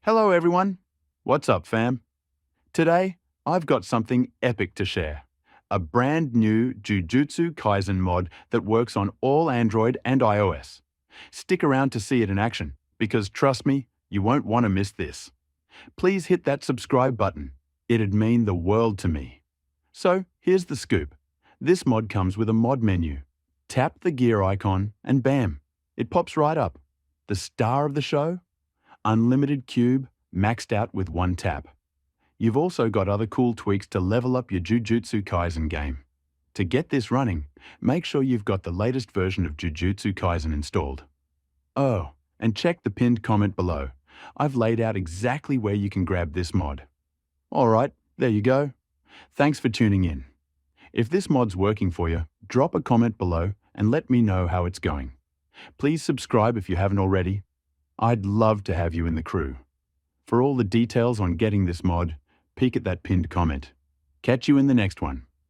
Hello everyone! What's up fam? Today, I've got something epic to share. A brand new Jujutsu Kaisen mod that works on all Android and iOS. Stick around to see it in action, because trust me, you won't want to miss this. Please hit that subscribe button. It'd mean the world to me. So, here's the scoop. This mod comes with a mod menu. Tap the gear icon and bam, it pops right up. The star of the show? Unlimited cube, maxed out with one tap. You've also got other cool tweaks to level up your Jujutsu Kaisen game. To get this running, make sure you've got the latest version of Jujutsu Kaisen installed. Oh, and check the pinned comment below. I've laid out exactly where you can grab this mod. Alright, there you go. Thanks for tuning in. If this mod's working for you, drop a comment below and let me know how it's going. Please subscribe if you haven't already. I'd love to have you in the crew. For all the details on getting this mod, peek at that pinned comment. Catch you in the next one.